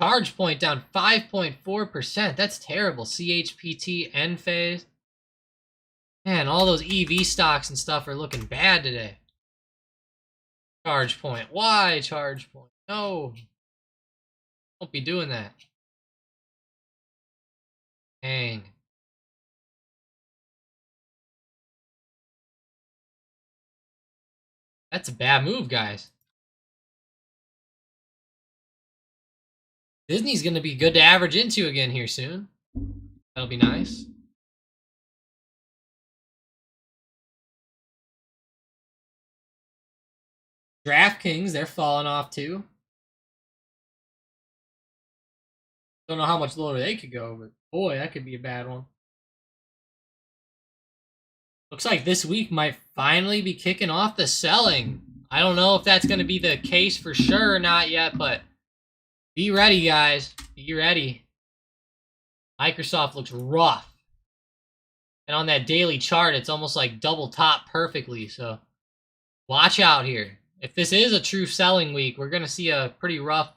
ChargePoint down 5.4%. That's terrible. CHPT, Enphase. Man, all those EV stocks and stuff are looking bad today. ChargePoint. Why ChargePoint? No. Don't be doing that. Dang. That's a bad move, guys. Disney's going to be good to average into again here soon. That'll be nice. DraftKings, they're falling off too. Don't know how much lower they could go, but boy, that could be a bad one. Looks like this week might finally be kicking off the selling. I don't know if that's going to be the case for sure or not yet, but be ready, guys. Be ready. Microsoft looks rough. And on that daily chart, it's almost like double top perfectly, so watch out here. If this is a true selling week, we're going to see a pretty rough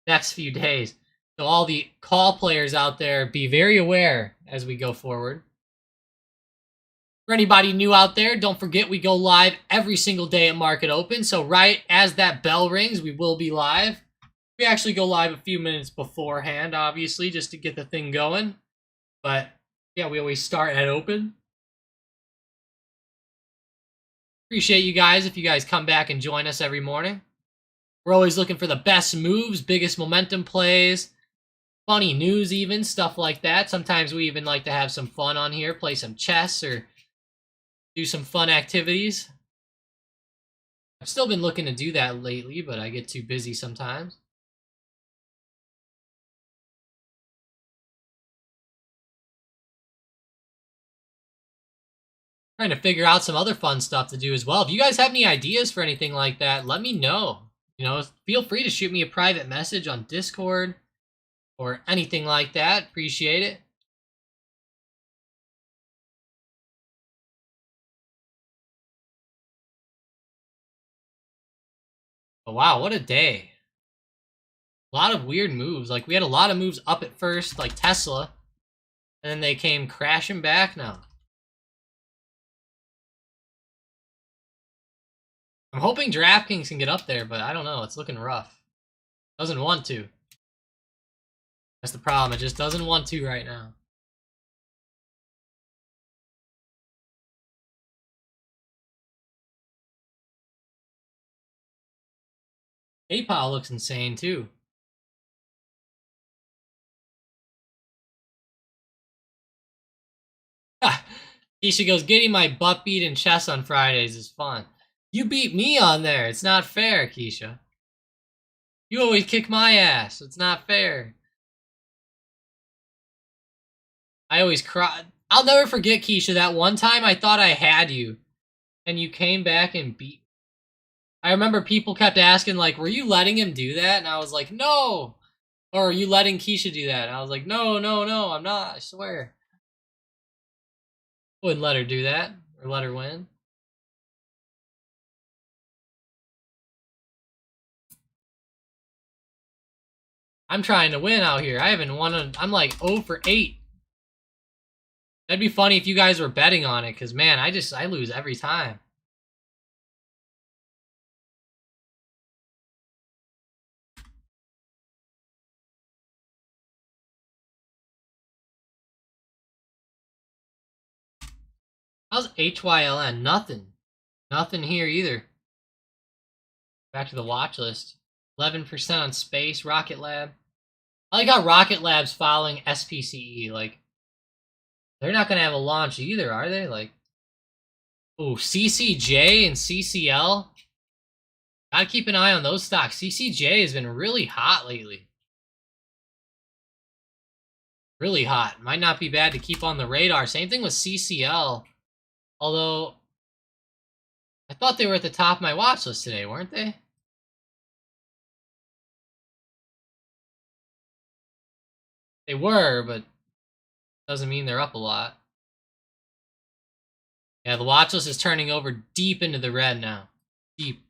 next few days. So all the call players out there, be very aware as we go forward. For anybody new out there, don't forget we go live every single day at Market Open. So right as that bell rings, we will be live. We actually go live a few minutes beforehand, obviously, just to get the thing going. But yeah, we always start at open. Appreciate you guys if you guys come back and join us every morning. We're always looking for the best moves, biggest momentum plays, funny news even, stuff like that. Sometimes we even like to have some fun on here, play some chess or do some fun activities. I've still been looking to do that lately, but I get too busy sometimes. Trying to figure out some other fun stuff to do as well. If you guys have any ideas for anything like that, let me know. You know, feel free to shoot me a private message on Discord or anything like that. Appreciate it. But wow, what a day. A lot of weird moves. Like, we had a lot of moves up at first, like Tesla. And then they came crashing back now. I'm hoping DraftKings can get up there, but I don't know. It's looking rough. Doesn't want to. That's the problem. It just doesn't want to right now. PayPal looks insane, too. Keisha goes, getting my butt beat in chess on Fridays is fun. You beat me on there. It's not fair, Keisha. You always kick my ass. It's not fair. I always cry. I'll never forget, Keisha, that one time I thought I had you, and you came back and beat me. I remember people kept asking, like, were you letting him do that? And I was like, no. Or are you letting Keisha do that? And I was like, no, I'm not. I swear. Wouldn't let her do that or let her win. I'm trying to win out here. I haven't won. I'm like 0 for 8. That'd be funny if you guys were betting on it, because man, I lose every time. How's HYLN? Nothing. Nothing here either. Back to the watch list. 11% on Space, Rocket Lab. I like how Rocket Lab's following SPCE. Like, they're not going to have a launch either, are they? Like, oh, CCJ and CCL. Gotta keep an eye on those stocks. CCJ has been really hot lately. Really hot. Might not be bad to keep on the radar. Same thing with CCL. Although, I thought they were at the top of my watch list today, weren't they? They were, but doesn't mean they're up a lot. Yeah, the watch list is turning over deep into the red now. Deep.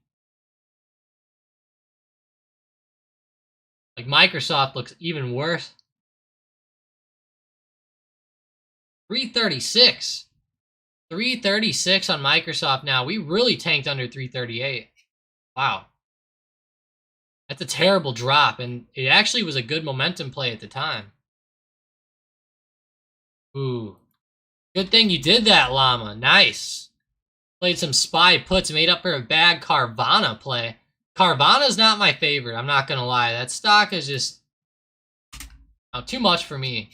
Like, Microsoft looks even worse. 336. 336 on Microsoft now. We really tanked under 338. Wow. That's a terrible drop, and it actually was a good momentum play at the time. Ooh. Good thing you did that, Llama. Nice. Played some SPY puts, made up for a bad Carvana play. Carvana's not my favorite, I'm not gonna lie. That stock is just too much for me.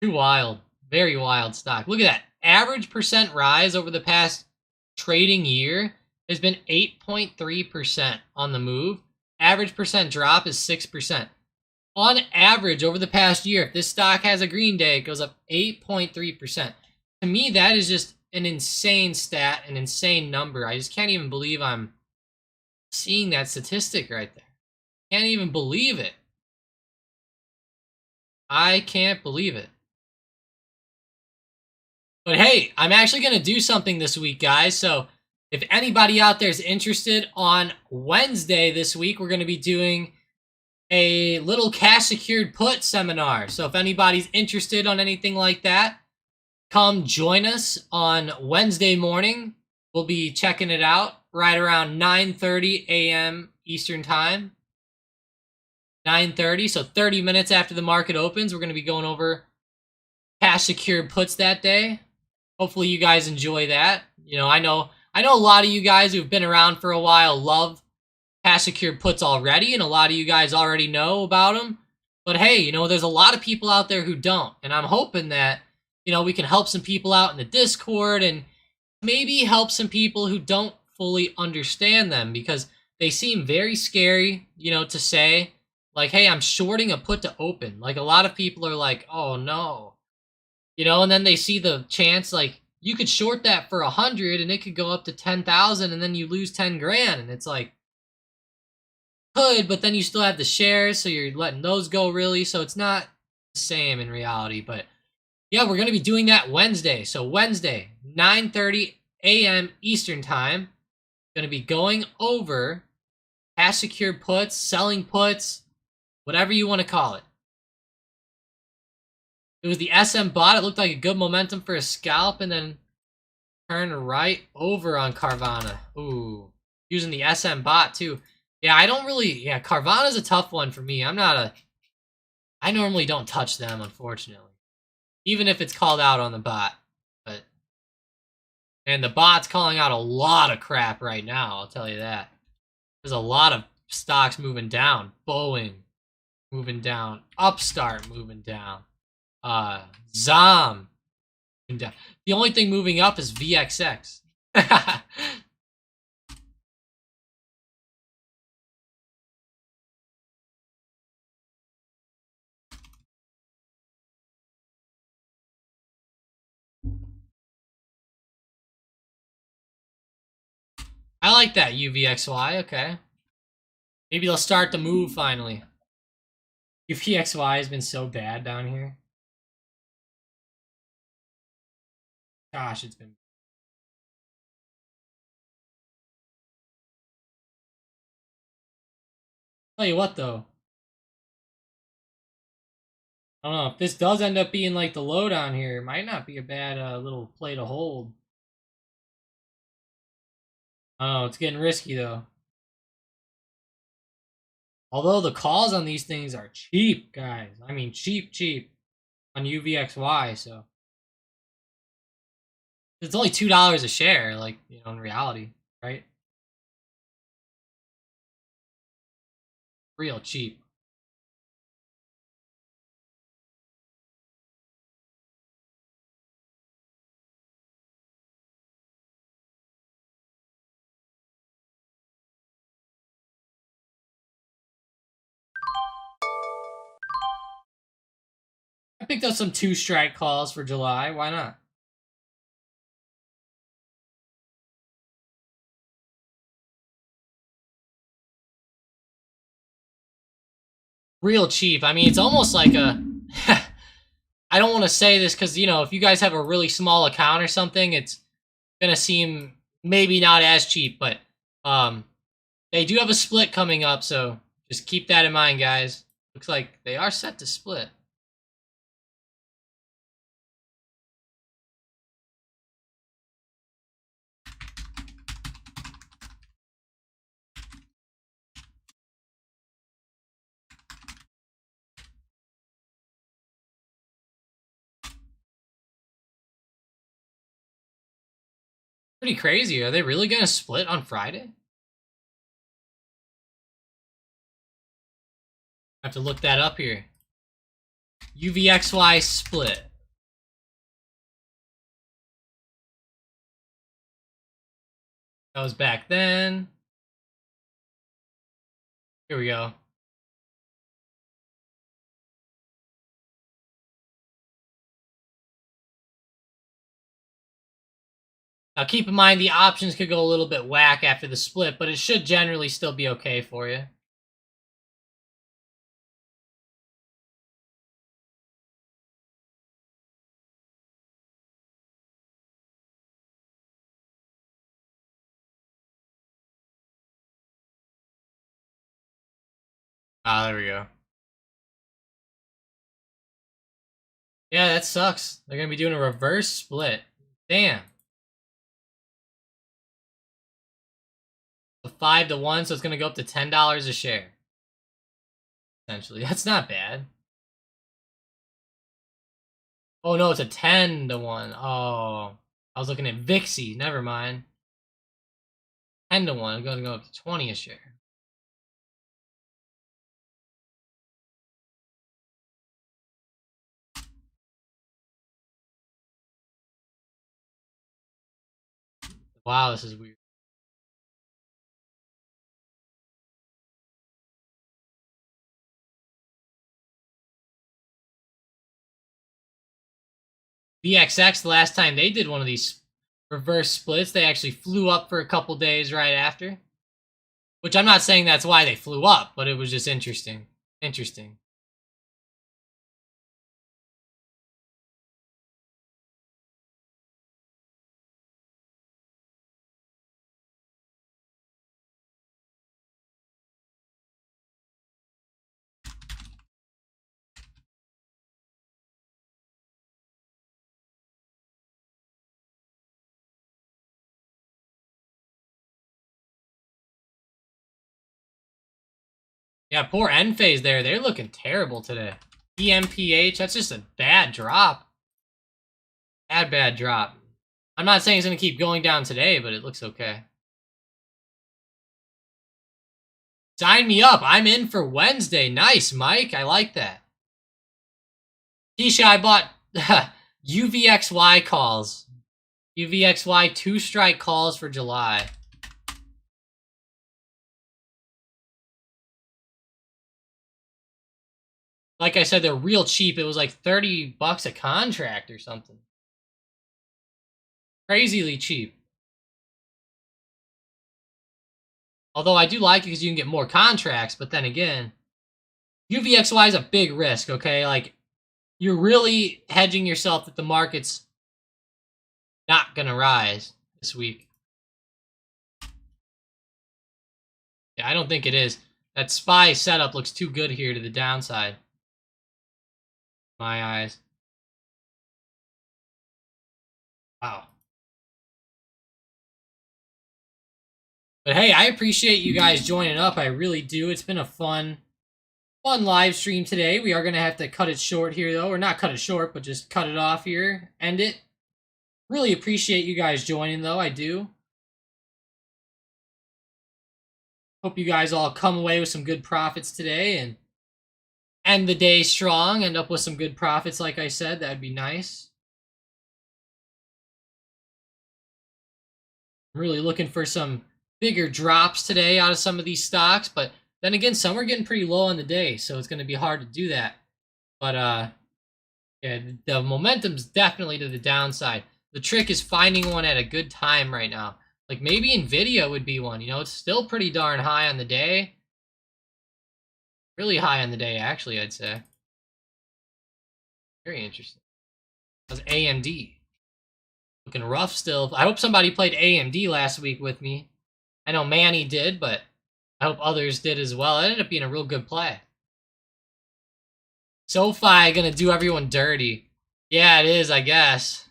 Too wild. Very wild stock. Look at that. Average percent rise over the past trading year has been 8.3% on the move. Average percent drop is 6%. On average, over the past year, if this stock has a green day, it goes up 8.3%. To me, that is just an insane stat, an insane number. I just can't even believe I'm seeing that statistic right there. Can't even believe it. I can't believe it. But hey, I'm actually going to do something this week, guys. So if anybody out there is interested, on Wednesday this week, we're going to be doing a little cash secured put seminar. So if anybody's interested on anything like that, come join us on Wednesday morning. We'll be checking it out right around 9:30 a.m. Eastern Time. 9:30, so 30 minutes after the market opens, we're going to be going over cash secured puts that day. Hopefully you guys enjoy that. You know, I know a lot of you guys who've been around for a while love cash secured puts already, and a lot of you guys already know about them. But hey, you know, there's a lot of people out there who don't, and I'm hoping that, you know, we can help some people out in the Discord and maybe help some people who don't fully understand them, because they seem very scary, you know, to say, like, hey, I'm shorting a put to open. Like, a lot of people are like, oh no, you know, and then they see the chance, like, you could short that for 100 and it could go up to 10,000 and then you lose 10 grand. And it's like, could, but then you still have the shares, so you're letting those go, really. So it's not the same in reality. But yeah, we're going to be doing that Wednesday. So Wednesday, 9:30 a.m. Eastern Time. Going to be going over cash secured puts, selling puts, whatever you want to call it. It was the SM bot. It looked like a good momentum for a scalp, and then turned right over on Carvana. Ooh, using the SM bot too. Yeah, I don't really. Yeah, Carvana's a tough one for me. I normally don't touch them, unfortunately, even if it's called out on the bot. But and the bot's calling out a lot of crap right now. I'll tell you that. There's a lot of stocks moving down. Boeing moving down. Upstart moving down. Zom moving down. The only thing moving up is VXX. I like that UVXY. Okay, maybe they'll start to move finally. UVXY has been so bad down here. Gosh, it's been. Tell you what, though. I don't know if this does end up being like the low down here. It might not be a bad little play to hold. Oh, it's getting risky though. Although the calls on these things are cheap, guys. I mean, cheap on UVXY. So it's only $2 a share, like, you know, in reality, right? Real cheap. I picked up some 2-strike calls for July. Why not? Real cheap. I mean, it's almost like a. I don't want to say this because, you know, if you guys have a really small account or something, it's gonna seem maybe not as cheap, but they do have a split coming up, so just keep that in mind, guys. Looks like they are set to split. Pretty crazy. Are they really gonna split on Friday? I have to look that up here. UVXY split. That was back then. Here we go. Now keep in mind the options could go a little bit whack after the split, but it should generally still be okay for you. Ah, there we go. Yeah, that sucks. They're gonna be doing a reverse split. Damn. So 5-1, so it's gonna go up to $10 a share. Essentially, that's not bad. Oh no, it's a 10-1. Oh, I was looking at Vixie. Never mind. 10-1. I'm gonna go up to 20 a share. Wow, this is weird. VXX, the last time they did one of these reverse splits, they actually flew up for a couple days right after. Which I'm not saying that's why they flew up, but it was just interesting. Interesting. Yeah, poor Enphase there. They're looking terrible today. EMPH, that's just a bad drop. Bad drop. I'm not saying it's going to keep going down today, but it looks okay. Sign me up. I'm in for Wednesday. Nice, Mike. I like that. Keisha, I bought UVXY calls. UVXY 2-strike calls for July. Like I said, they're real cheap. It was like $30 a contract or something. Crazily cheap. Although I do like it because you can get more contracts, but then again, UVXY is a big risk, okay? Like, you're really hedging yourself that the market's not gonna rise this week. Yeah, I don't think it is. That SPY setup looks too good here to the downside. My eyes. Wow. But hey, I appreciate you guys joining up. I really do. It's been a fun live stream today. We are going to have to cut it short here, though. Or not cut it short, but just cut it off here. End it. Really appreciate you guys joining, though. I do. Hope you guys all come away with some good profits today and end the day strong. End up with some good profits, like I said. That'd be nice. I'm really looking for some bigger drops today out of some of these stocks, but then again, some are getting pretty low on the day, so it's going to be hard to do that. But yeah, the momentum's definitely to the downside. The trick is finding one at a good time right now. Like maybe Nvidia would be one. You know, it's still pretty darn high on the day. Really high on the day, actually, I'd say. Very interesting. That's AMD. Looking rough still. I hope somebody played AMD last week with me. I know Manny did, but I hope others did as well. It ended up being a real good play. SoFi gonna do everyone dirty. Yeah, it is, I guess.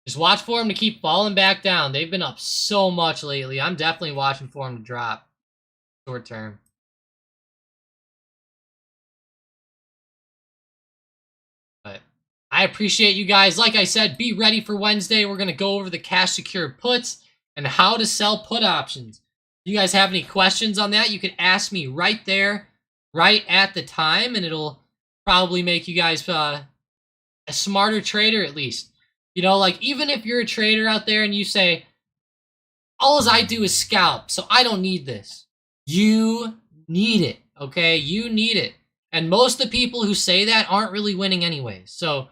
Just watch for them to keep falling back down. They've been up so much lately. I'm definitely watching for them to drop. Short term. But I appreciate you guys. Like I said, be ready for Wednesday. We're going to go over the cash secured puts and how to sell put options. If you guys have any questions on that, you can ask me right there, right at the time, and it'll probably make you guys a smarter trader at least. You know, like even if you're a trader out there and you say, all I do is scalp, so I don't need this. You need it, okay? You need it. And most of the people who say that aren't really winning anyways. So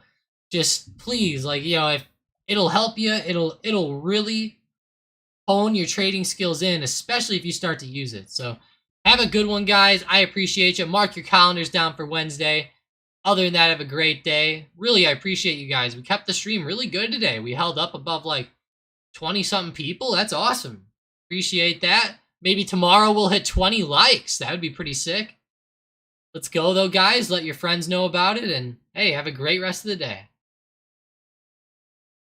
just please, like, if it'll help you, it'll really hone your trading skills in, especially if you start to use it. So have a good one, guys. I appreciate you. Mark your calendars down for Wednesday. Other than that, have a great day. Really, I appreciate you guys. We kept the stream really good today. We held up above like 20-something people. That's awesome. Appreciate that. Maybe tomorrow we'll hit 20 likes. That would be pretty sick. Let's go, though, guys. Let your friends know about it. And, hey, have a great rest of the day.